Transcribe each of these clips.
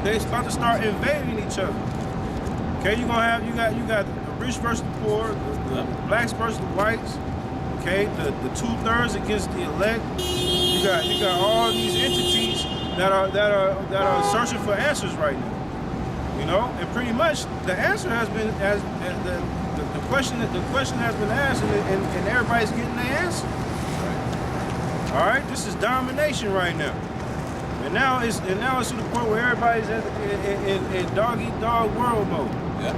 they start to start invading each other. Okay, you got the rich versus the poor, the blacks versus the whites. Okay, the 2/3 against the elect. You got all these entities that are searching for answers right now. You know, and pretty much the answer has been the question has been asked, and everybody's getting their answer. Right. All right, this is domination right now, and now it's to the point where everybody's in dog eat dog world mode. Yeah.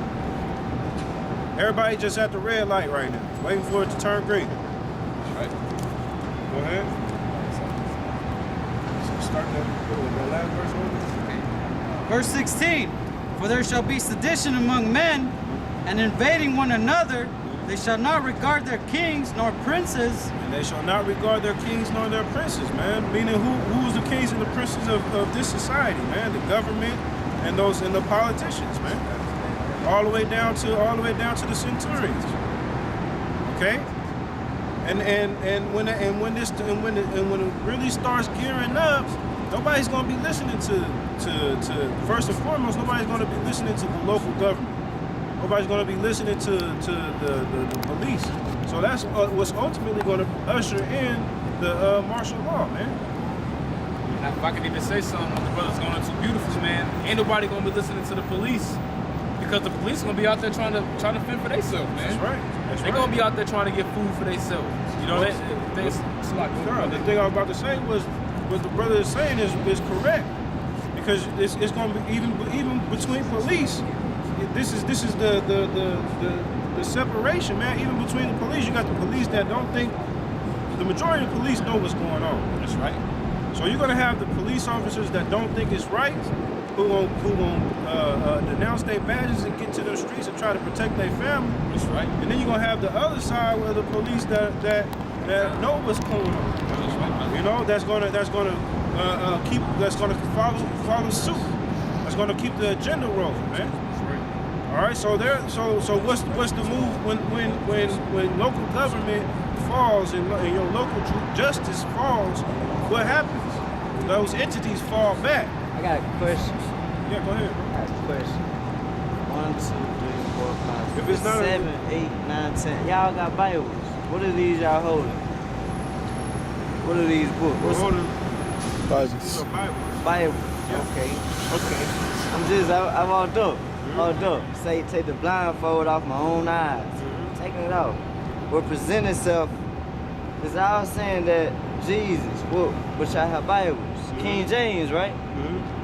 Everybody just at the red light right now, waiting for it to turn green. Right. Go ahead. So start that last verse over. Okay. Verse 16. For there shall be sedition among men, and invading one another. They shall not regard their kings nor princes. And they shall not regard their kings nor their princes, man. Meaning who's the kings and the princes of this society, man? The government and the politicians, man. All the way down to the centurions. Okay? And when it really starts gearing up, nobody's gonna be listening to first and foremost, nobody's gonna be listening to the local government. Nobody's gonna be listening to the police. So that's what's ultimately gonna usher in the martial law, man. If I could even say something, the brother's going too beautiful, man. Ain't nobody gonna be listening to the police. Because the police gonna be out there trying to fend for themselves, man. That's right. They're gonna be out there trying to get food for themselves. You know, it's like the thing I was about to say was what the brother is saying is correct, because it's gonna be even between police. This is the separation, man. Even between the police, you got the police that don't think. The majority of the police know what's going on. That's right. So you're gonna have the police officers that don't think it's right, who won't denounce their badges and get to the streets and try to protect their family. That's right. And then you're gonna have the other side where the police that know what's going on. That's right. You know, that's gonna follow suit. That's gonna keep the agenda rolling, man. That's right. All right. So what's the move when local government falls and your local justice falls? What happens? Those entities fall back. I got a question. Yeah, go ahead. I got a question. 1, 2, 3, 4, 5, If it's 6, not 7, 8, 9, 10. Y'all got Bibles. What are these y'all holding? What are these books? We're holding Bibles. these are Bibles. Bible. Yeah. Okay. I walked up. Walked up. Say, take the blindfold off my own eyes. Taking it off. Represent itself. Because I was saying that Jesus, which I have Bibles. King James, right?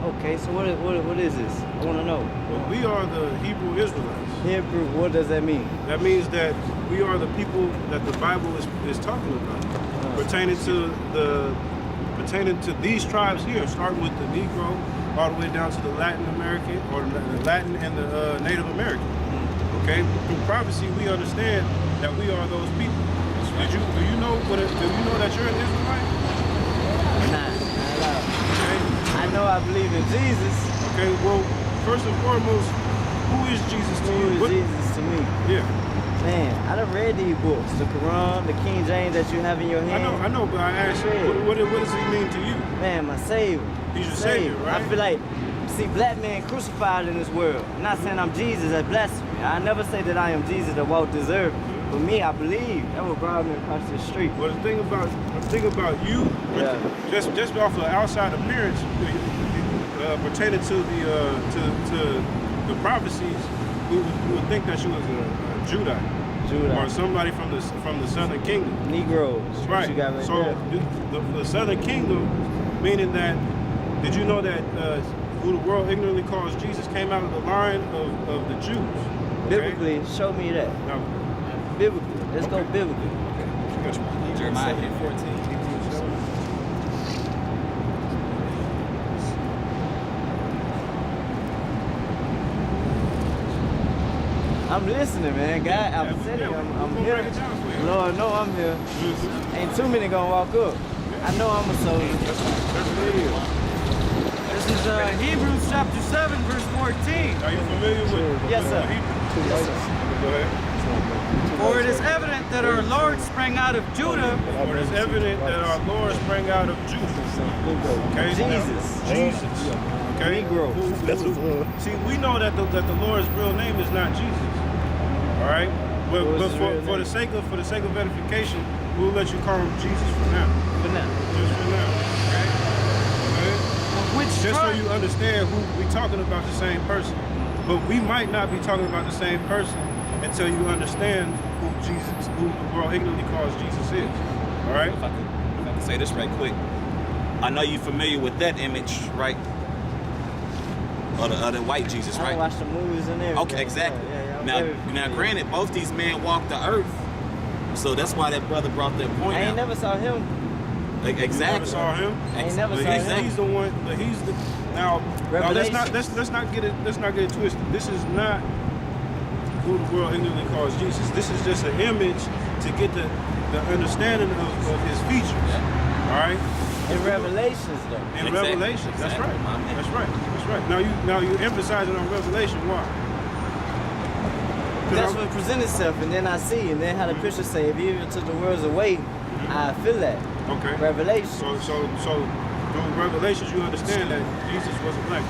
Okay, so what is this? I want to know. Well, we are the Hebrew Israelites. Hebrew, what does that mean? That means that we are the people that the Bible is talking about, pertaining to these tribes here, starting with the Negro, all the way down to the Latin American, or the Latin and the Native American. Okay, through prophecy, we understand that we are those people. Do you know that you're an Israelite? Nah, not at all. Okay. I know I believe in Jesus. Okay. Well, first and foremost, who is Jesus to you? Who is Jesus to me? Yeah. Man, I done read these books, the Quran, the King James that you have in your hand. I know, but I asked you, what does he mean to you? Man, my Savior. He's your Savior, right? I feel like, see, black men crucified in this world. I'm not saying I'm Jesus, that's blasphemy. I never say that I am Jesus that won't deserve. For me, I believe. That will brought me across the street. Well, the thing about you, Yeah. just off of outside appearance, pertaining to the prophecies, we would think that she was a Judite. Or somebody from the Southern Kingdom. Negroes. Right. You got right so there. the Southern Kingdom, meaning that, did you know that who the world ignorantly calls Jesus came out of the line of the Jews? Okay? Biblically, show me that. Now, Biblically. Let's go biblically. Jeremiah 14. I'm listening, man. God, I'm sitting. I'm we'll here. break it down for you. Lord, know I'm here. Ain't too many gonna walk up. I know I'm a soldier. This is Hebrews chapter 7, verse 14. Are you familiar with Yes, sir. Hebrew? Yes, sir. Go ahead. For it is evident that our Lord sprang out of Judah. For it is evident that our Lord sprang out of Judah. Okay? Jesus. Jesus. Okay. Negro. That's what's up. See, we know that the Lord's real name is not Jesus. All right. But What's his real for the For now. Just for now. Okay. Which Just so tribe? you understand who we talking about the same person. But we might not be talking about the same person until you understand who the world ignorantly calls Jesus is. All right? If I could say this right quick. I know you're familiar with that image, right? Of the white Jesus, I right? watch the movies and everything. Okay, exactly. Yeah, I'm now, very now, familiar. granted, both these men walked the earth, so that's why that brother brought that point I ain't out. never saw him. Like, You exactly. never saw him. I ain't never But saw he's, him. he's the one. But he's the now. Revelation. Let's not get it twisted. This is not who the world ignorantly calls Jesus. This is just an image to get the understanding of his features. All right. In Revelations, though. In Exactly. Revelation. That's Exactly. right. My man. That's right. That's right. Now you emphasizing on Revelation. Why? 'Cause That's I'm- what presents itself, and then I see, and then how the picture say, if you even took the words away, I feel that. Okay. Revelation. So through Revelations, you understand that Jesus wasn't black.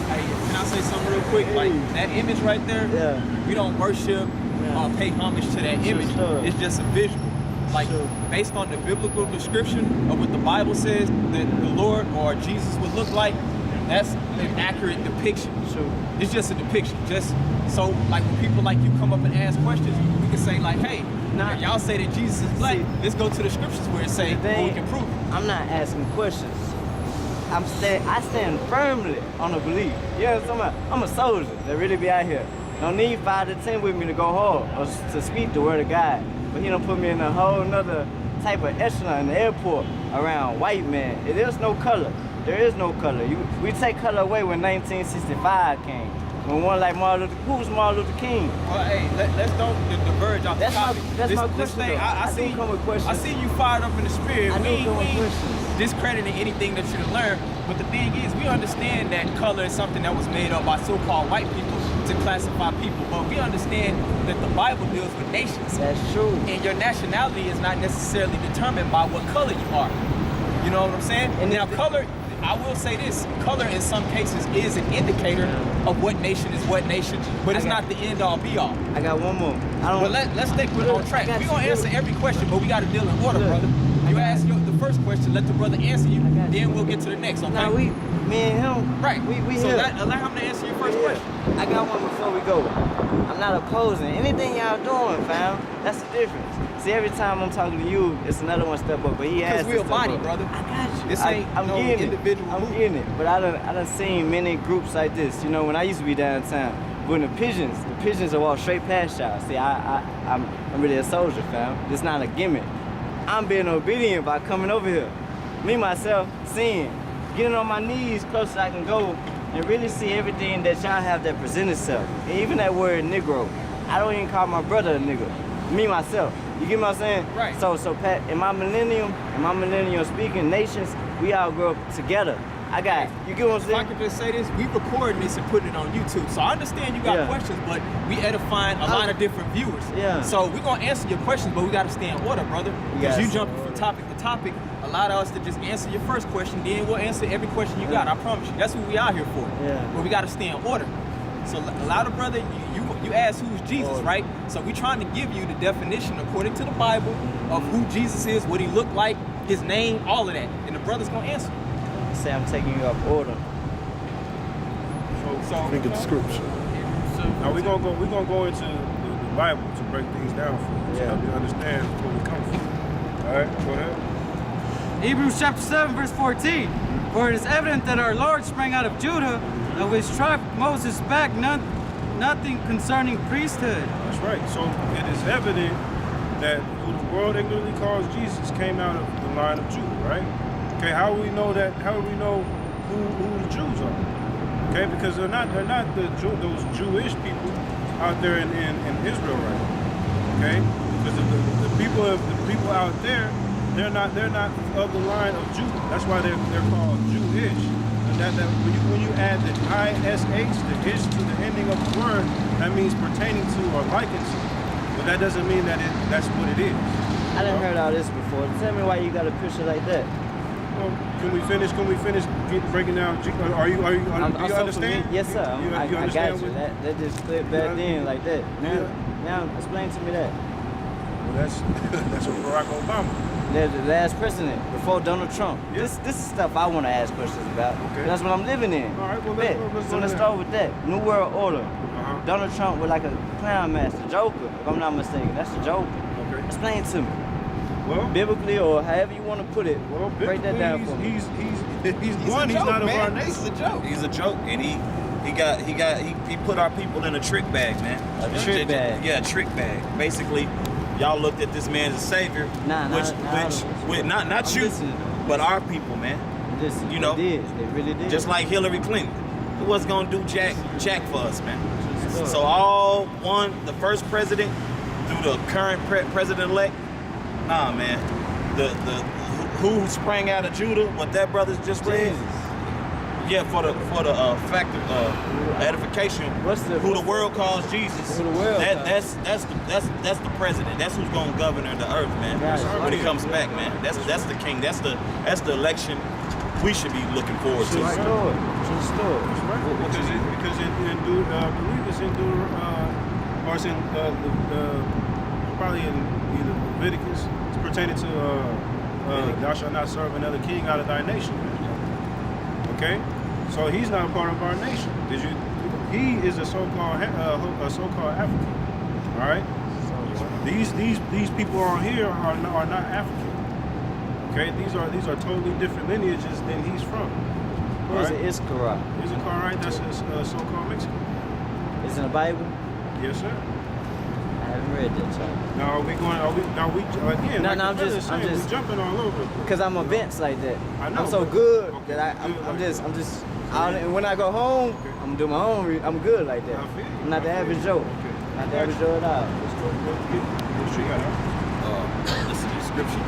Hey, can I say something real quick? Like that image right there, Yeah. we don't worship or pay homage to that image. sure. It's just a visual. Like Sure. based on the biblical description of what the Bible says that the Lord or Jesus would look like, that's an accurate depiction. True. It's just a depiction. Just so like when people like you come up and ask questions, we can say like, hey, Nah. if y'all say that Jesus is black, See, let's go to the scriptures where it say the thing- where we can prove it. I'm not asking questions. I stand firmly on a belief. You know what I'm talking about? I'm a soldier that really be out here. Don't need 5 to 10 with me to go hard or to speak the word of God. But he don't put me in a whole nother type of echelon in the airport around white man. There's no color. There is no color. We take color away when 1965 came. When one like Martin Luther, who was Martin Luther King? Well, hey, let's don't diverge off That's the my- topic. that's This- my this question, thing, though. I I do see come with questions. I see you fired up in the spirit. I do We come with ain't questions. discrediting anything that you done learned. But the thing is, we understand that color is something that was made up by so-called white people to classify people. But we understand that the Bible deals with nations. That's true. And your nationality is not necessarily determined by what color you are. You know what I'm saying? And now, if- color, I will say this, color in some cases is an indicator of what nation is what nation, but it's I got- not the end all be all. I got one more. I don't. But let's stick with Look, on track. I got We're you. gonna answer every question, but we gotta deal in order, Look, brother. I You got ask the first question, let the brother answer you, I got then you. we'll get to the next, okay? Now me and him. right. We so here. allow him to answer your first Yeah. question. I got one before we go. I'm not opposing anything y'all doing, fam. That's the difference. See, every time I'm talking to you, it's another one step up, but he Because asked we're a to step body, up. brother. I got you. This ain't I'm no getting individual it. I'm movement. getting it. But I done seen many groups like this. You know, when I used to be downtown, when the pigeons will walk straight past y'all. See, I'm really a soldier, fam. It's not a gimmick. I'm being obedient by coming over here. Me, myself, seeing, getting on my knees close as I can go and really see everything that y'all have that present itself. And even that word Negro. I don't even call my brother a nigga. Me, myself. You get what I'm saying? Right. So Pat, in my millennium speaking nations, we all grow up together. I got, you get what I'm If I saying? could just say this, we recording this and putting it on YouTube. So I understand you got Yeah. questions, but we edifying a lot of different viewers. Yeah. So we're gonna answer your questions, but we gotta stay in order, brother. Because Yes. you jumping from topic to topic. Allow us to just answer your first question, then we'll answer every question you got. I promise you. That's what we out here for. Yeah. But we gotta stay in order. So allow the brother, you asked who's Jesus, right? So we trying to give you the definition according to the Bible of who Jesus is, what he looked like, his name, all of that. And the brother's gonna answer. Say I'm taking you off order. So Think of the scripture. Now we're gonna go into the Bible to break things down for you, to Yeah. help you understand where we come from. All right, go ahead. Hebrews chapter 7, verse 14. For it is evident that our Lord sprang out of Judah, of which tribe Moses back nothing concerning priesthood. That's right. So it is evident that who the world ignorantly calls Jesus came out of the line of Judah, right? Okay, how do we know that? How do we know who the Jews are? Okay, because they're not those Jewish people out there in Israel right now. Okay, because the people out there, they're not of the line of Judah. That's why they're called Jewish. And that when you add the ish, the ish to the ending of the word, that means pertaining to or likened to. But that doesn't mean that that's what it is. I done heard all this before. Tell me why you got a picture like that. Well, can we finish? Breaking down? Are you? Do you understand? Yes, sir. You I got understand you. what- That just clipped back in like that. Now, explain to me that. Well, that's what Barack Obama. The last president before Donald Trump. Yeah. This is stuff I want to ask questions about. Okay. That's what I'm living in. All right, well, Bet. let's So go let's there. start with that. New World Order. Uh-huh. Donald Trump was like a clown master, Joker, if I'm not mistaken. That's the Joker. Okay. Explain to me. Well, Biblically or however you want to put it. well, break that down for me. he's He's one. a He's joke, not of man. our This is nation. a joke. He's a joke, and he put our people in a trick bag, man. A trick bag. Yeah, a trick bag. Basically, y'all looked at this man as a savior, Nah, not I'm you, listening. but our people, man. Listen, You know, they did. They really did. Just like Hillary Clinton, who wasn't gonna do jack for us, man. Sure. So the first president through the current president-elect, nah, man. Who sprang out of Judah? What that brother's just read. Jesus. Yeah, for the fact of edification. Who the world calls Jesus? Who the world That's the president. That's who's gonna govern the earth, man. Right. When he comes back, man. That's the king. That's the election we should be looking forward True to. story. True story. Because I believe it's in or it's in probably in either Leviticus. It's pertaining to thou shalt not serve another king out of thy nation. Okay, so he's not a part of our nation. He is a so-called African. All right. These people on here are not African. Okay, these are totally different lineages than he's from. Who is Right. it? Iskara. Is it correct? That's a so-called Mexican. It's in the Bible. Yes, sir. I haven't read that, y'all. Now again? No, like no, the I'm brother just- said, we're jumping all over. it. Cause I'm a bench like that. I know, I'm so but- good okay, that good I'm like just. And when I go home, Okay. I'm doing my own. I'm good like that. I feel you. I'm not the I feel average you. Joe. Okay. Not the average Joe at all. Let's go. What you got? This is the scripture.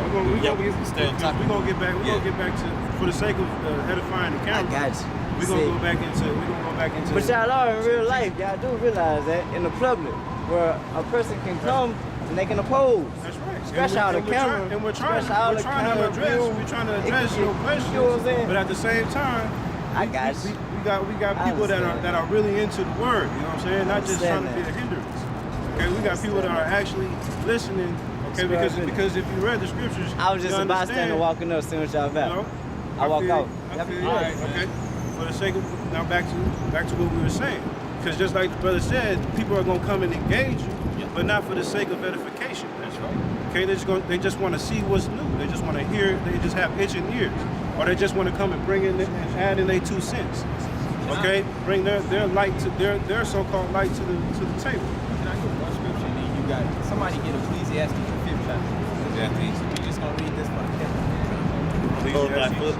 We're gonna stay on topic. get back. We're gonna get back to, for the sake of edifying the I camera. got you. We're See. gonna go back into. But y'all are in real life. Y'all do realize that in the public, where a person can come and they can oppose. That's right. Scratch out the camera. And we're trying Scratch out to the camera address. view. We're trying to It- address your you questions. know what I'm saying? But at the same time, I got you. we got I people understand. that are really into the word. You know what I'm saying? Not just trying understand to be a hindrance. Okay, we got people that are actually listening. Okay, Understand. because if you read the scriptures, I was just you a bystander understand, walking up, seeing what y'all you about. know, I walk feel out. you. I feel you. All right, okay. For the sake of now, back to what we were saying, because just like the brother said, people are gonna come and engage you, but not for the sake of edification. That's right. Okay, they just want to see what's new. They just want to hear. They just have itching ears, or they just want to come and bring in and add in their 2 cents. Okay, bring their light to their so-called light to the table. Can I get one scripture and then you got it? Somebody get Ecclesiastes the 5th chapter. We just gonna read this for the camera. Hold my foot.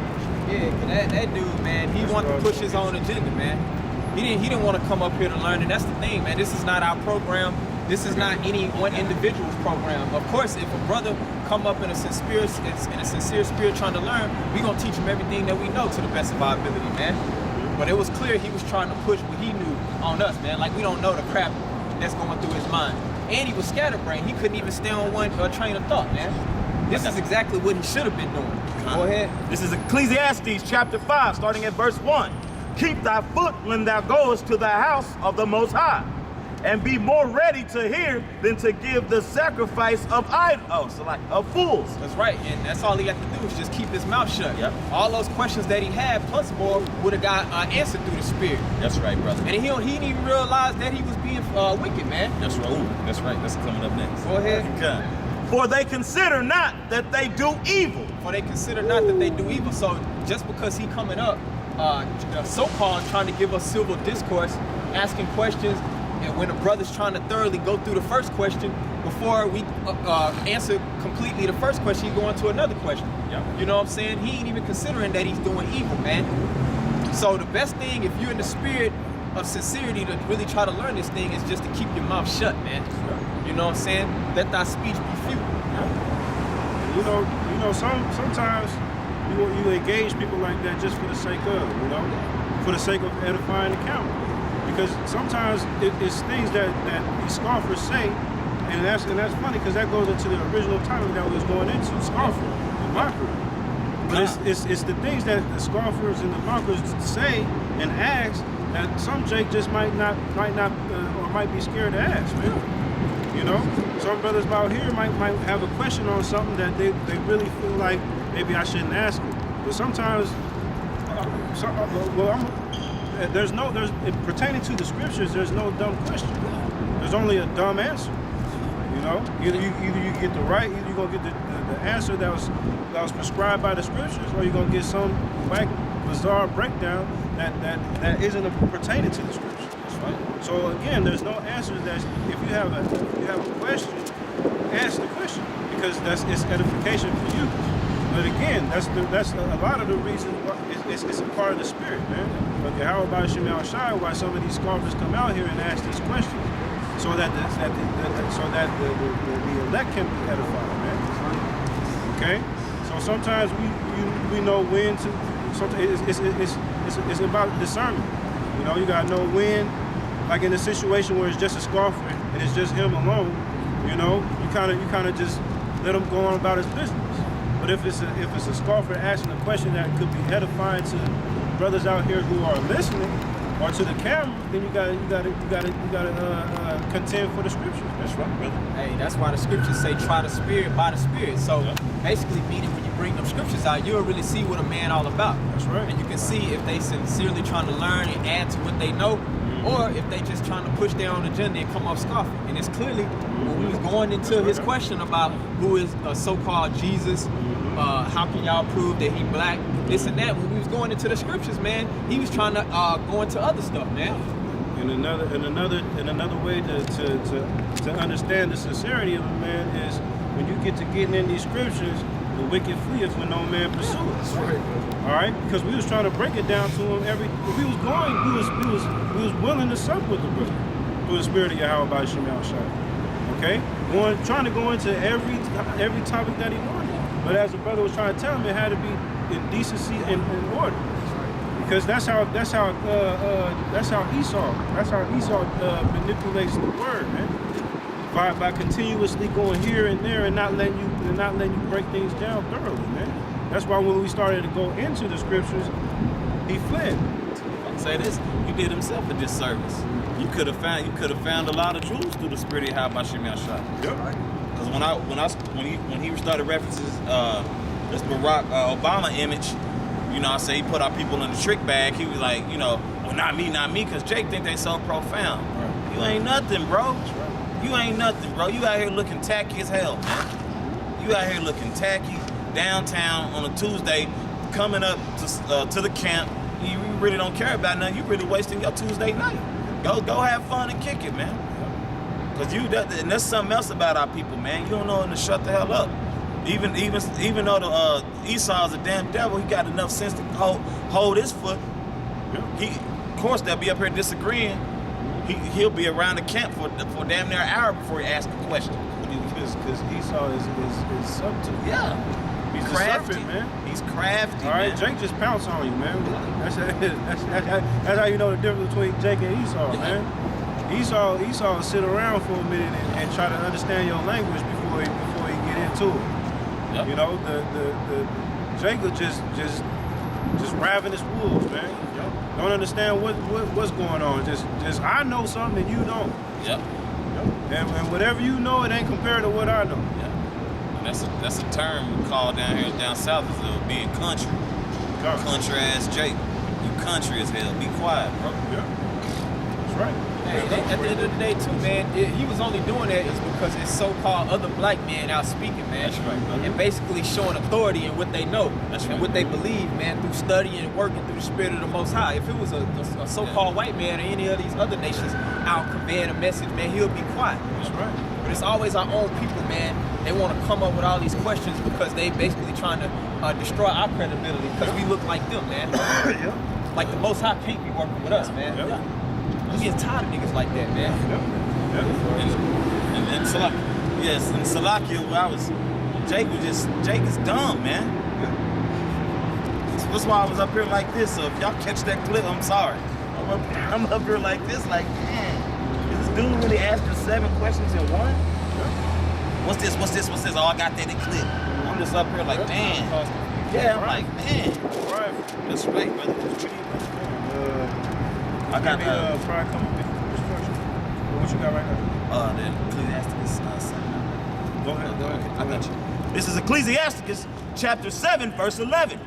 Yeah, 'cause that dude, man, he wanted to push his own agenda, man. He didn't want to come up here to learn, and that's the thing, man. This is not our program. This is not any one individual's program. Of course, if a brother come up in a sincere spirit trying to learn, we gonna teach him everything that we know to the best of our ability, man. But it was clear he was trying to push what he knew on us, man. Like we don't know the crap that's going through his mind. And he was scatterbrained. He couldn't even stay on one train of thought, man. This is exactly what he should have been doing. Go ahead. This is Ecclesiastes chapter 5, starting at verse 1. Keep thy foot when thou goest to the house of the Most High, and be more ready to hear than to give the sacrifice of of fools. That's right, and that's all he had to do is just keep his mouth shut. Yep. All those questions that he had, plus more, would have got answered through the Spirit. That's right, brother. And he didn't even realize that he was being wicked, man. That's right. Ooh, that's right. That's coming up next. Go ahead. Okay. For they consider not that they do evil. For they consider not that they do evil. So just because he coming up, so-called trying to give us civil discourse, asking questions, and when a brother's trying to thoroughly go through the first question, before we answer completely the first question, he go on to another question. Yep. You know what I'm saying? He ain't even considering that he's doing evil, man. So the best thing, if you're in the spirit of sincerity to really try to learn this thing, is just to keep your mouth shut, man. You know what I'm saying? Let thy speech be few. You know, sometimes you engage people like that just for the sake of, for the sake of edifying the camera. Because sometimes it's things that these scoffers say, and that's funny because that goes into the original topic that we was going into, scoffer, and mockery. But it's the things that the scoffers and the mockers say and ask that some Jake just might not or might be scared to ask, man. You know, some brothers out here might have a question on something that they really feel like maybe I shouldn't ask it. But sometimes, there's pertaining to the scriptures, there's no dumb question. There's only a dumb answer. You know, either you get the right, either you're gonna get the answer that was prescribed by the scriptures, or you're gonna get some whack, bizarre breakdown that isn't pertaining to the scriptures. That's right. So again, there's no answer that if you have a question, ask the question, because it's edification for you. But again, that's a lot of the reason why it's a part of the spirit, man. Okay, how about Shemel Shai? Why some of these scoffers come out here and ask these questions, so that the elect can be edified, man. Okay, so sometimes we know when to. Sometimes it's about discernment. You know, you gotta know when. Like in a situation where it's just a scoffer and it's just him alone, you know, you kind of just let him go on about his business. But if it's a scoffer asking a question that could be edifying to brothers out here who are listening, or to the camera, then you gotta contend for the scriptures. That's right, brother. Hey, that's why the scriptures say try the spirit by the spirit. So basically, meaning when you bring them scriptures out, you'll really see what a man all about. That's right. And you can see if they sincerely trying to learn and add to what they know, or if they just trying to push their own agenda and come off scoffing. And it's clearly when we was going into his question about who is a so-called Jesus, how can y'all prove that he black, this and that. When we was going into the scriptures, man, he was trying to go into other stuff, man. And another way to understand the sincerity of a man is when you get to getting in these scriptures, the wicked fleeth when no man pursues. All right, because we was trying to break it down to him. We was willing to sup with the brother through the spirit of Yahweh by Shemel Shai. Okay, trying to go into every topic that he wanted. But as the brother was trying to tell him, it had to be in decency and in order. Because that's how Esau manipulates the word, man. By continuously going here and there and not letting you break things down thoroughly, man. That's why when we started to go into the scriptures, he fled. I'll say this: you did himself a disservice. You could have found a lot of truths through the spirit of Yahweh Shemel Shai. Yep. Because when he started references this Barack Obama image, you know, I say he put our people in the trick bag. He was like, you know, well, not me, because Jake think they so profound. Right. You ain't nothing, bro. Right. You ain't nothing, bro. You out here looking tacky as hell, man. You out here looking tacky downtown on a Tuesday, coming up to the camp. You really don't care about nothing. You really wasting your Tuesday night. Go have fun and kick it, man. Cause and there's something else about our people, man. You don't know when to shut the hell up. Even though the Esau's a damn devil, he got enough sense to hold his foot. Of course, they'll be up here disagreeing. He'll be around the camp for damn near an hour before he asks a question. Because Esau is subtle. Yeah. He's crafty, serpent, man. He's crafty. All right, man. Jake just pounced on you, man. That's how you know the difference between Jake and Esau, man. Esau will sit around for a minute and try to understand your language before he get into it. Yep. You know, the Jacob just ravenous wolves, man. Yep. Don't understand what's going on. Just I know something and you don't. Yep. And whatever you know, it ain't compared to what I know. Yep. And that's a term we call down south is being country. Country ass Jake. You country as hell. Be quiet, bro. Yeah. That's right. Hey, at the end of the day, too, man, he was only doing that is because it's so-called other black men out speaking, man. That's right, brother. And basically showing authority in what they know. That's and right. what they believe, man, through studying and working through the spirit of the Most High. If it was a so-called white man or any of these other nations out conveying a message, man, he'll be quiet. That's right. But it's always our own people, man. They want to come up with all these questions because they basically trying to destroy our credibility because we look like them, man. Yeah. Like the Most High can't be working with us, man. Yeah. I'm getting tired of niggas like that, man. And Salakia, yes, and Salakia, Jake is dumb, man. That's why I was up here like this. So if y'all catch that clip, I'm sorry. I'm up here like this, like, man, is this dude really asking 7 questions in one? What's this? Oh, I got that in clip. I'm just up here like, man. Yeah, I'm like, man, Right. that's right, brother. I got Pride coming with destruction. What you got right now? the Ecclesiasticus 7. Go ahead. Okay, I got you. This is Ecclesiasticus chapter 7, verse 11.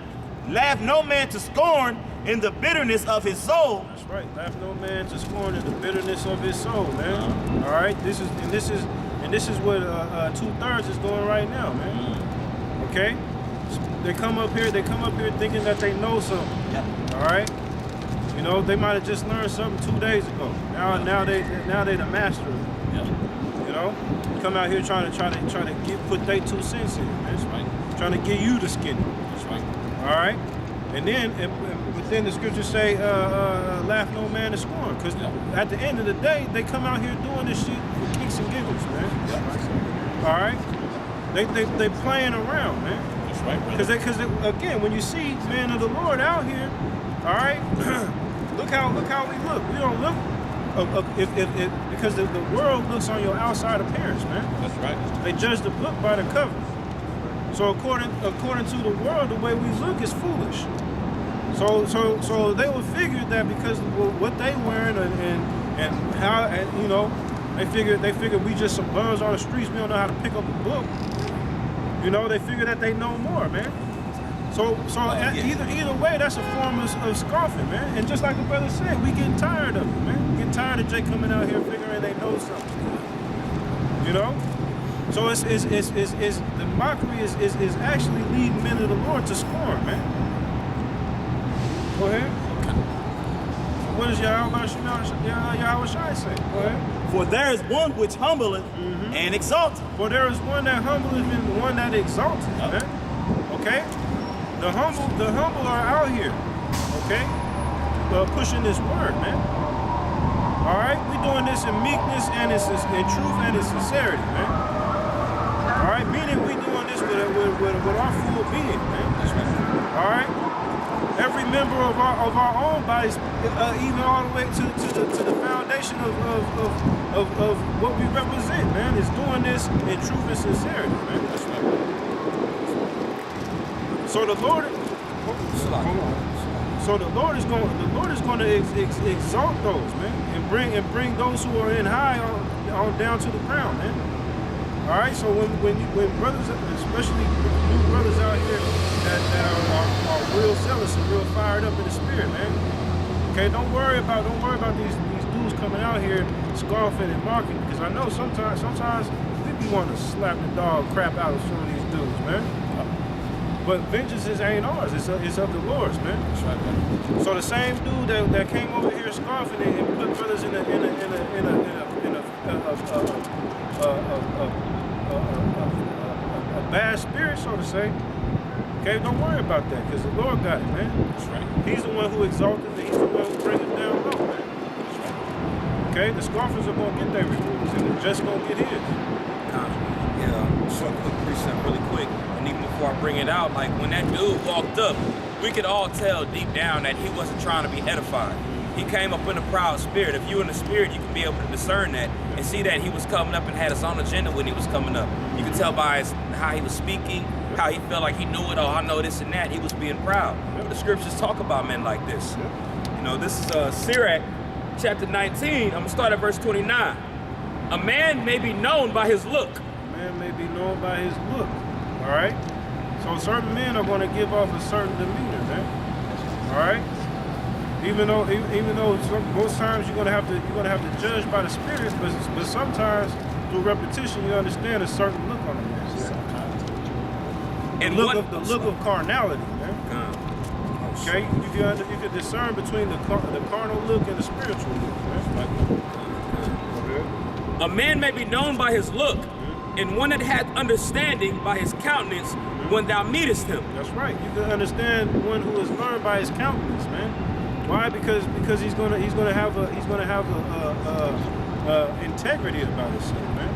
Laugh no man to scorn in the bitterness of his soul. That's right. Laugh no man to scorn in the bitterness of his soul, man. All right. This is what 2/3 is doing right now, man. Okay. They come up here thinking that they know something. Yeah. All right. You know, they might have just learned something 2 days ago. Now they the master of it. Yeah. You know, come out here trying to put their 2 cents in. Man. That's right. Trying to get you the skinny. That's right. All right, and then within the scriptures say, laugh no man to scorn, because at the end of the day, they come out here doing this shit for kicks and giggles, man. All right, they playing around, man. That's right, brother. Because again, when you see men of the Lord out here, all right, look how we look. We don't look because the world looks on your outside appearance, man. That's right. They judge the book by the cover. So according to the world, the way we look is foolish. So they would figure that because of what they wearing and how, and you know, they figure we just some bums on the streets. We don't know how to pick up a book. You know, they figure that they know more, man. So either way, that's a form of scoffing, man. And just like the brother said, we getting tired of it, man. We getting tired of Jay coming out here figuring they know something. You know. So it's the mockery is actually leading men of the Lord to scorn, man. Go ahead. What does Yahweh Shai say? Go ahead. For there is one which humbleth and exalteth. For there is one that humbleth and one that exalteth, man. Okay? The humble are out here, okay? Pushing this word, man. All right? We doing this in meekness and in truth and in sincerity, man. All right, meaning we doing this with our full being, man. All right, every member of our own bodies, even all the way to the foundation of what we represent, man, is doing this in truth and sincerity, man. So the Lord, is going to exalt those, man, and bring those who are in high on down to the ground, man. All right, so when brothers, especially new brothers out here that are real zealous and real fired up in the spirit, man. Okay, don't worry about these dudes coming out here scoffing and mocking, because I know sometimes we be wanting to slap the dog crap out of some of these dudes, man. But vengeance ain't ours; it's of the Lord's, man. That's right, man. So the same dude that came over here scoffing and put brothers in a bad spirit, so to say. Okay, don't worry about that, because the Lord got it, man. That's right. He's the one who exalted it. He's the one who brings it down low, man. That's right. Okay, the scoffers are going to get their rewards, and the just going to get his. Short quick precept really quick. And even before I bring it out, like when that dude walked up, we could all tell deep down that he wasn't trying to be edified. He came up in a proud spirit. If you're in the spirit, you can be able to discern that and see that he was coming up and had his own agenda when he was coming up. You can tell by how he was speaking, how he felt like he knew it, I know this and that. He was being proud. The scriptures talk about men like this. You know, this is Sirach chapter 19. I'm going to start at verse 29. A man may be known by his look. A man may be known by his look. All right? So certain men are going to give off a certain demeanor, man. All right? Even though most times you're gonna have to judge by the spirit, but sometimes through repetition you understand a certain look on the man. And the look of carnality, man. Okay, you can discern between the carnal look and the spiritual look, man. A man may be known by his look, and one that hath understanding by his countenance when thou meetest him. That's right. You can understand one who is learned by his countenance, man. Why? Because he's gonna have integrity about himself, man.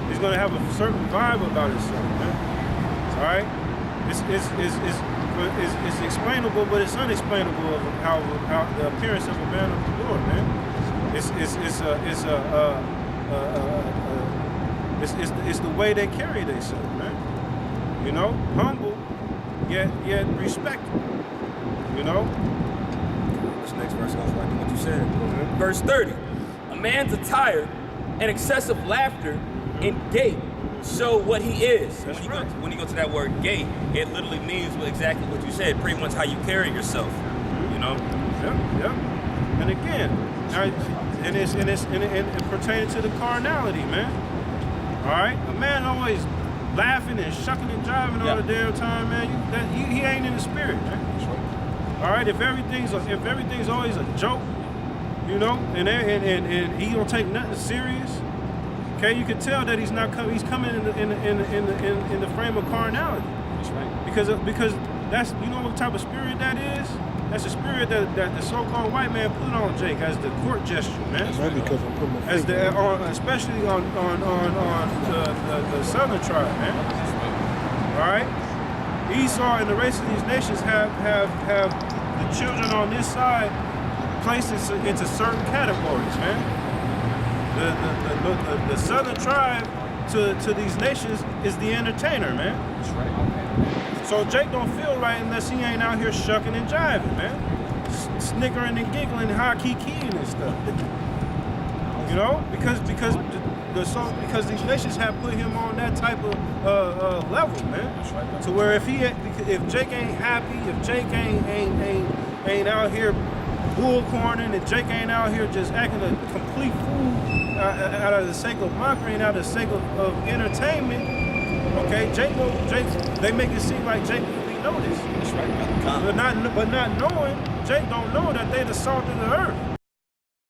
He's gonna have a certain vibe about himself, man. All right. It's explainable, but it's unexplainable of how the appearance of a man of the Lord, man. It's the way they carry themselves, man. You know, humble, yet respected. You know? This next verse goes right to what you said. Verse 30. A man's attire and excessive laughter and gait show what he is. That's When right. when you go to that word gait, it literally means exactly what you said, pretty much how you carry yourself. You know? Yep. And again, and it pertaining to the carnality, man. All right, a man always laughing and shucking and jiving all Yeah. the damn time, man. He ain't in the spirit, man. All right, if everything's always a joke, you know, and he don't take nothing serious. Okay, you can tell that he's coming in the frame of carnality. That's right. Because that's, you know what type of spirit that is? That's the spirit that the so-called white man put on Jake as the court gesture, man. Maybe because I'm putting my As finger the especially on the southern tribe, man. All right, Esau and the rest of these nations have the children on this side placed into certain categories, man. The southern tribe to these nations is the entertainer, man. That's right. So Jake don't feel right unless he ain't out here shucking and jiving, man. Snickering and giggling, high kikiing and stuff. You know, because these nations have put him on that type of level, man. To where if Jake ain't happy, if Jake ain't out here bullcorning, and Jake ain't out here just acting a complete fool out of the sake of mockery and out of the sake of entertainment. Okay, they make it seem like Jake really know this. That's right. But not knowing, Jake don't know that they the salt of the earth.